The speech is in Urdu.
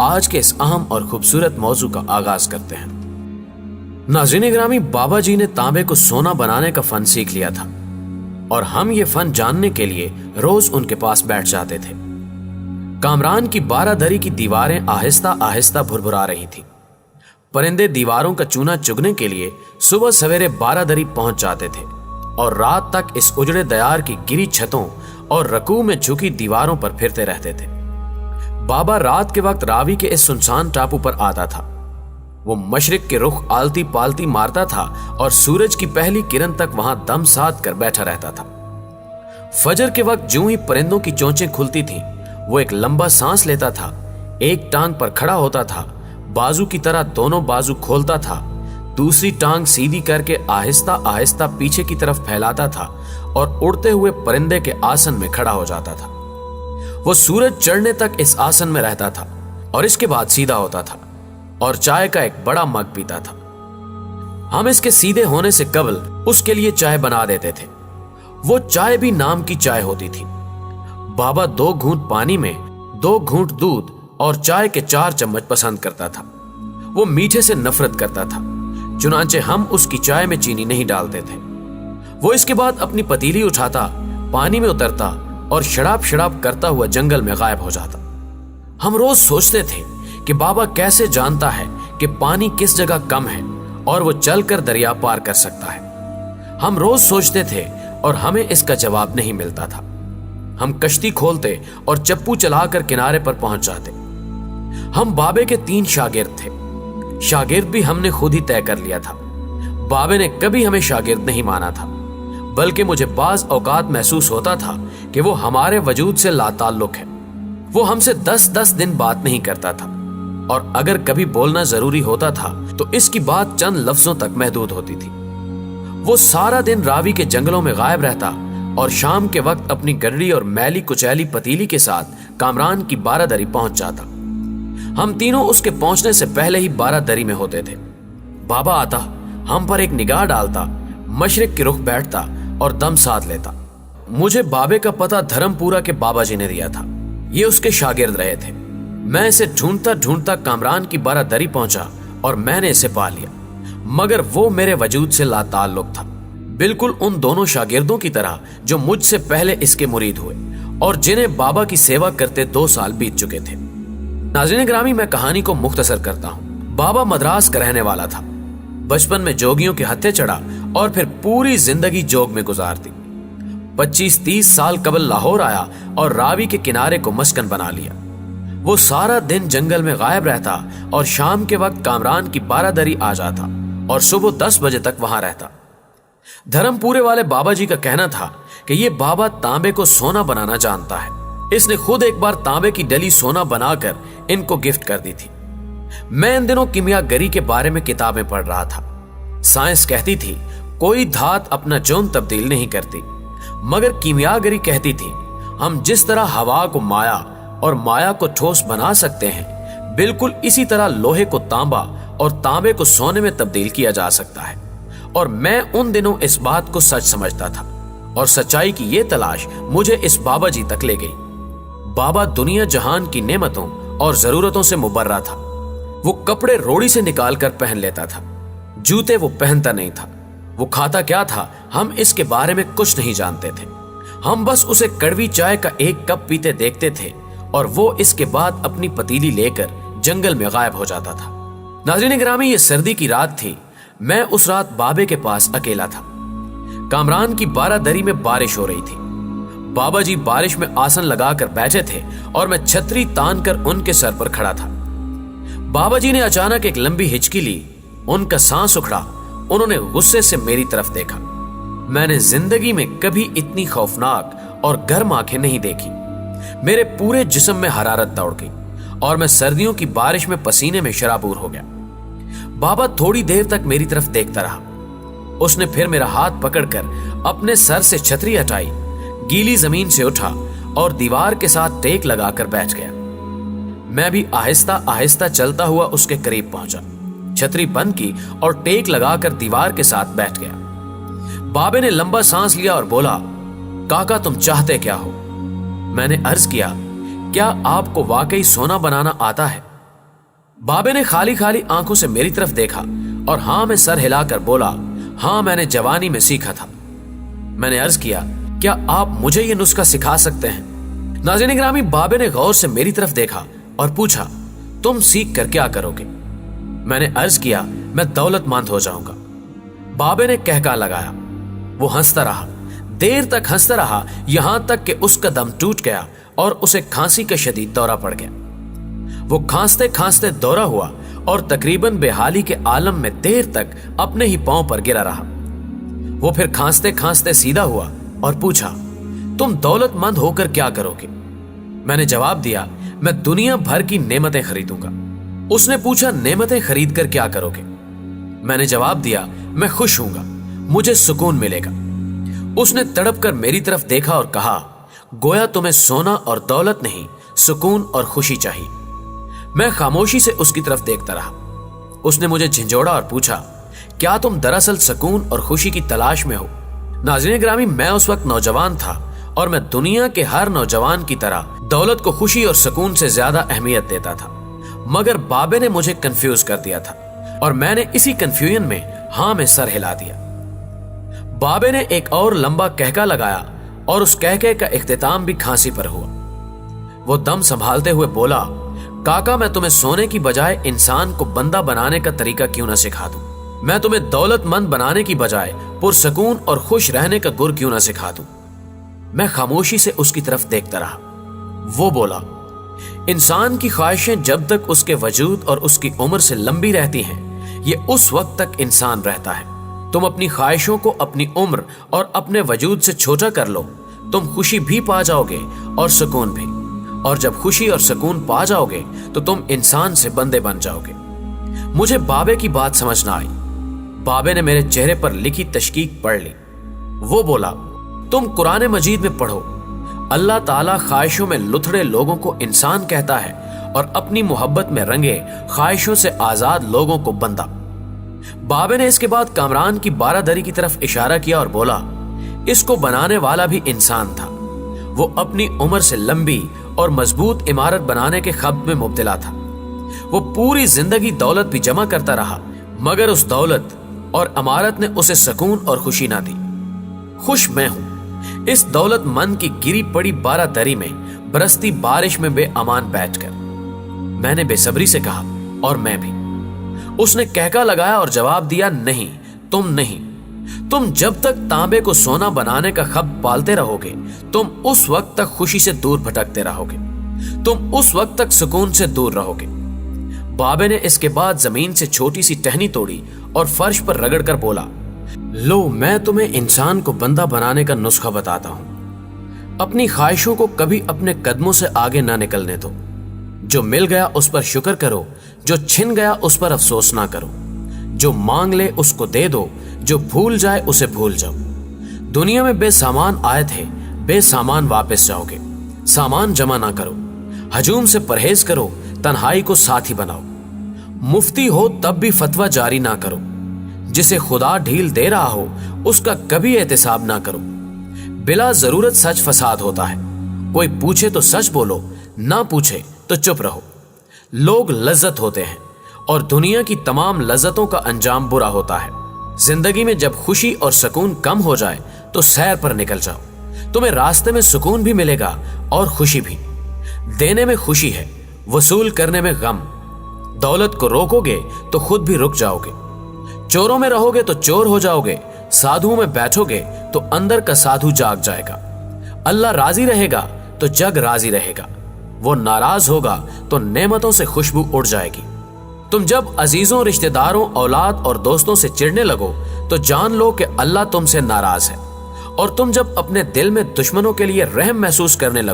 آج کے اس اہم اور خوبصورت موضوع کا آغاز کرتے ہیں۔ ناظرین گرامی، بابا جی نے تانبے کو سونا بنانے کا فن سیکھ لیا تھا اور ہم یہ فن جاننے کے لیے روز ان کے پاس بیٹھ جاتے تھے۔ کامران کی 12 دری کی دیواریں آہستہ آہستہ بھربھرا رہی تھی۔ پرندے دیواروں کا چونا چگنے کے لیے صبح سویرے 12 دری پہنچ جاتے تھے اور رات تک اس اجڑے دیار کی گری چھتوں اور رکوع میں جھکی دیواروں پر پھرتے رہتے تھے۔ بابا رات کے وقت راوی کے اس سنسان ٹاپو پر آتا تھا۔ وہ مشرق کے رخ آلتی پالتی مارتا تھا اور سورج کی پہلی کرن تک وہاں دم ساد کر بیٹھا رہتا تھا۔ فجر کے وقت جوں ہی پرندوں کی چونچیں کھلتی تھیں، وہ ایک لمبا سانس لیتا تھا، ایک ٹانگ پر کھڑا ہوتا تھا، بازو کی طرح دونوں بازو کھولتا تھا، دوسری ٹانگ سیدھی کر کے آہستہ آہستہ پیچھے کی طرف پھیلاتا تھا اور اڑتے ہوئے پرندے کے آسن میں کھڑا ہو جاتا تھا۔ وہ سورج چڑھنے تک اس آسن میں رہتا تھا اور اس کے بعد سیدھا ہوتا تھا اور چائے کا ایک بڑا مگ پیتا تھا۔ ہم اس کے سیدھے ہونے سے قبل اس کے لیے چائے بنا دیتے تھے۔ وہ چائے بھی نام کی چائے ہوتی تھی۔ بابا 2 گھونٹ پانی میں 2 گھونٹ دودھ اور چائے کے 4 چمچ پسند کرتا تھا۔ وہ میٹھے سے نفرت کرتا تھا، چنانچہ ہم اس کی چائے میں چینی نہیں ڈالتے تھے۔ وہ اس کے بعد اپنی پتیلی اٹھاتا، پانی میں اترتا اور شڑاب شڑاب کرتا ہوا جنگل میں غائب ہو جاتا۔ ہم روز سوچتے تھے کہ بابا کیسے جانتا ہے کہ پانی کس جگہ کم ہے اور وہ چل کر دریا پار کر سکتا ہے۔ ہم روز سوچتے تھے اور ہمیں اس کا جواب نہیں ملتا تھا۔ ہم کشتی کھولتے اور چپو چلا کر کنارے پر پہنچ جاتے۔ ہم بابے کے 3 شاگرد تھے۔ شاگرد بھی ہم نے خود ہی طے کر لیا تھا۔ بابے نے کبھی ہمیں شاگرد نہیں مانا تھا، بلکہ مجھے بعض اوقات محسوس ہوتا تھا کہ وہ ہمارے وجود سے لا تعلق ہے۔ وہ ہم سے 10 دن بات نہیں کرتا تھا اور اگر کبھی بولنا ضروری ہوتا تھا تو اس کی بات چند لفظوں تک محدود ہوتی تھی۔ وہ سارا دن راوی کے جنگلوں میں غائب رہتا اور شام کے وقت اپنی گڈری اور میلی کچیلی پتیلی کے ساتھ کامران کی 12 دری پہنچ جاتا۔ ہم تینوں اس کے پہنچنے سے پہلے ہی 12 دری میں ہوتے تھے۔ بابا آتا، ہم پر ایک نگاہ ڈالتا، مشرق کی رخ بیٹھتا اور دم ساتھ لیتا۔ مجھے بابے کا پتہ دھرم پورا کے بابا جی نے دیا تھا۔ یہ اس کے شاگرد رہے تھے۔ میں اسے ڈھونڈتا ڈھونڈتا کامران کی 12 دری پہنچا اور میں نے اسے پا لیا، مگر وہ میرے وجود سے لا تعلق تھا، بالکل ان دونوں شاگردوں کی طرح جو مجھ سے پہلے اس کے مرید ہوئے اور جنہیں بابا کی سیوا کرتے 2 سال بیت چکے تھے۔ ناظرین گرامی، میں کہانی کو مختصر کرتا ہوں۔ بابا مدراس کا رہنے والا تھا۔ بچپن میں جوگیوں کے ہتھے چڑھا اور پھر پوری زندگی جوگ میں گزار دی۔ 25-30 سال قبل لاہور آیا اور راوی کے کنارے کو مسکن بنا لیا۔ وہ سارا دن جنگل میں غائب رہتا اور شام کے وقت کامران کی 12 دری آ جاتا اور صبح 10 بجے تک وہاں رہتا۔ دھرم پورے والے بابا جی کا کہنا تھا کہ یہ بابا تانبے کو سونا بنانا جانتا ہے۔ اس نے خود ایک بار تانبے کی ڈلی سونا بنا کر ان کو گفٹ کر دی تھی۔ میں ان دنوں کیمیا گری کے بارے میں کتابیں پڑھ رہا تھا۔ سائنس کہتی تھی کوئی دھات اپنا جون تبدیل نہیں کرتی، مگر کیمیا گری کہتی تھی ہم جس طرح ہوا کو مایا اور مایا کو ٹھوس بنا سکتے ہیں، بالکل اسی طرح لوہے کو تانبا اور تانبے کو سونے میں تبدیل کیا جا سکتا ہے۔ اور میں ان دنوں اس بات کو سچ سمجھتا تھا اور سچائی کی یہ تلاش مجھے اس بابا جی تک لے گئی۔ بابا دنیا جہان کی نعمتوں اور ضرورتوں سے مبرہ تھا۔ وہ کپڑے روڑی سے نکال کر پہن لیتا تھا، جوتے وہ پہنتا نہیں تھا۔ وہ کھاتا کیا تھا ہم اس کے بارے میں کچھ نہیں جانتے تھے۔ ہم بس اسے کڑوی چائے کا 1 کپ پیتے دیکھتے تھے اور وہ اس کے بعد اپنی پتیلی لے کر جنگل میں غائب ہو جاتا تھا۔ ناظرین گرامی، یہ سردی کی رات تھی۔ میں اس رات بابے کے پاس اکیلا تھا۔ کامران کی 12 دری میں بارش ہو رہی تھی۔ بابا جی بارش میں آسن لگا کر بیٹھے تھے اور میں چھتری تان کر ان کے سر پر کھڑا تھا۔ بابا جی نے اچانک ایک لمبی ہچکی لی، ان کا سانس اکھڑا، انہوں نے غصے سے میری طرف دیکھا۔ میں نے زندگی میں کبھی اتنی خوفناک اور گرم آنکھیں نہیں دیکھی۔ میرے پورے جسم میں حرارت دوڑ گئی اور میں سردیوں کی بارش میں پسینے میں شرابور ہو گیا۔ بابا تھوڑی دیر تک میری طرف دیکھتا رہا۔ اس نے پھر میرا ہاتھ پکڑ کر اپنے سر سے چھتری ہٹائی، گیلی زمین سے اٹھا اور دیوار کے ساتھ ٹیک لگا کر بیٹھ گیا۔ میں بھی آہستہ آہستہ چلتا ہوا اس کے قریب پہنچا، چھتری بند کی اور ٹیک لگا کر دیوار کے ساتھ بیٹھ گیا۔ بابے نے لمبا سانس لیا اور بولا، کاکا تم چاہتے کیا ہو؟ میں نے عرض کیا، کیا آپ کو واقعی سونا بنانا آتا ہے؟ بابے نے خالی خالی آنکھوں سے میری طرف دیکھا اور ہاں میں سر ہلا کر بولا، ہاں میں نے جوانی میں سیکھا تھا۔ میں نے عرض کیا، کیا آپ مجھے یہ نسخہ سکھا سکتے ہیں؟ ناظرین گرامی، بابے نے غور سے میری طرف دیکھا اور پوچھا، تم سیکھ کر کیا کرو گے؟ میں نے عرض کیا، میں دولت مند ہو جاؤں گا۔ بابے نے کہکا لگایا۔ وہ ہنستا رہا، دیر تک ہنستا رہا، یہاں تک کہ اس کا دم ٹوٹ گیا اور اسے کھانسی کا شدید دورہ پڑ گیا۔ وہ کھانستے کھانستے دورہ ہوا اور تقریباً بے حالی کے عالم میں دیر تک اپنے ہی پاؤں پر گرا رہا۔ وہ پھر کھانستے کھانستے سیدھا ہوا اور پوچھا، تم دولت مند ہو کر کیا کرو گے؟ میں نے جواب دیا، میں دنیا بھر کی نعمتیں خریدوں گا۔ اس نے پوچھا، نعمتیں خرید کر کیا کرو گے؟ میں نے جواب دیا، میں خوش ہوں گا، مجھے سکون ملے گا۔ اس نے تڑپ کر میری طرف دیکھا اور کہا، گویا تمہیں سونا اور دولت نہیں، سکون اور خوشی چاہیے۔ میں خاموشی سے اس کی طرف دیکھتا رہا۔ اس نے مجھے جھنجھوڑا اور پوچھا، کیا تم دراصل سکون اور خوشی کی تلاش میں ہو؟ ناظرین گرامی، میں اس وقت نوجوان تھا اور میں دنیا کے ہر نوجوان کی طرح دولت کو خوشی اور سکون سے زیادہ اہمیت دیتا تھا، مگر بابے نے مجھے کنفیوز کر دیا تھا اور میں نے اسی کنفیوژن میں ہاں میں سر ہلا دیا۔ بابے نے ایک اور لمبا کہکا لگایا اور اس کہکے کا اختتام بھی کھانسی پر ہوا۔ وہ دم سنبھالتے ہوئے بولا، کاکا میں تمہیں سونے کی بجائے انسان کو بندہ بنانے کا طریقہ کیوں نہ سکھا دوں؟ میں تمہیں دولت مند بنانے کی بجائے پرسکون اور خوش رہنے کا گر کیوں نہ سکھا دوں؟ میں خاموشی سے اس کی طرف دیکھتا رہا۔ وہ بولا، انسان کی خواہشیں جب تک اس کے وجود اور اس کی عمر سے لمبی رہتی ہیں، یہ اس وقت تک انسان رہتا ہے۔ تم اپنی خواہشوں کو اپنی عمر اور اپنے وجود سے چھوٹا کر لو، تم خوشی بھی پا جاؤ گے اور سکون بھی، اور جب خوشی اور سکون پا جاؤ گے تو تم انسان سے بندے بن جاؤ گے۔ مجھے بابے کی بات سمجھ نہ آئی۔ بابے نے میرے چہرے پر لکھی تشکیک پڑھ لی۔ وہ بولا، تم قرآن مجید میں پڑھو، اللہ تعالیٰ خواہشوں میں لتھڑے لوگوں کو انسان کہتا ہے اور اپنی محبت میں رنگے خواہشوں سے آزاد لوگوں کو بندہ۔ بابے نے اس کے بعد کامران کی بارہ دری کی طرف اشارہ کیا اور بولا، اس کو بنانے والا بھی انسان تھا، وہ اپنی عمر سے لمبی اور مضبوط عمارت بنانے کے خبت میں مبتلا تھا۔ وہ پوری زندگی دولت بھی جمع کرتا رہا، مگر اس دولت اور عمارت نے اسے سکون اور خوشی نہ دی۔ خوش میں ہوں اس دولت مند کی گری پڑی بارہ دری میں برستی بارش میں بے امان بیٹھ کر۔ میں نے بے صبری سے کہا، اور میں بھی۔ اس نے کہکا لگایا اور جواب دیا، نہیں، تم نہیں۔ تم جب تک تانبے کو سونا بنانے کا خب پالتے رہو گے، تم اس وقت تک خوشی سے دور بھٹکتے رہو گے، تم اس وقت تک سکون سے دور رہو گے۔ بابے نے اس کے بعد زمین سے چھوٹی سی ٹہنی توڑی اور فرش پر رگڑ کر بولا، لو میں تمہیں انسان کو بندہ بنانے کا نسخہ بتاتا ہوں۔ اپنی خواہشوں کو کبھی اپنے قدموں سے آگے نہ نکلنے دو۔ جو مل گیا اس پر شکر کرو، جو چھن گیا اس پر افسوس نہ کرو۔ جو مانگ لے اس کو دے دو، جو بھول جائے اسے بھول جاؤ۔ دنیا میں بے سامان آئے تھے، بے سامان واپس جاؤ گے۔ سامان جمع نہ کرو، ہجوم سے پرہیز کرو، تنہائی کو ساتھی بناؤ۔ مفتی ہو تب بھی فتویٰ جاری نہ کرو، جسے خدا ڈھیل دے رہا ہو اس کا کبھی احتساب نہ کرو۔ بلا ضرورت سچ فساد ہوتا ہے، کوئی پوچھے تو سچ بولو، نہ پوچھے تو چپ رہو۔ لوگ لذت ہوتے ہیں اور دنیا کی تمام لذتوں کا انجام برا ہوتا ہے۔ زندگی میں جب خوشی اور سکون کم ہو جائے تو سیر پر نکل جاؤ، تمہیں راستے میں سکون بھی ملے گا اور خوشی بھی۔ دینے میں خوشی ہے، وصول کرنے میں غم۔ دولت کو روکو گے تو خود بھی رک جاؤ گے۔ چوروں میں رہو گے تو چور ہو جاؤ گے، سادھو میں بیٹھو گے تو اندر کا سادھو جاگ جائے گا۔ اللہ راضی رہے گا تو جگ راضی رہے گا، وہ ناراض ہوگا تو نعمتوں سے خوشبو اڑ جائے گی۔ تم جب عزیزوں، رشتہ داروں، اولاد اور دوستوں سے چڑھنے لگو تو جان لو کہ اللہ تم سے ناراض ہے، اور تم جب اپنے دل میں دشمنوں کے لیے رحم محسوس کرنے لگو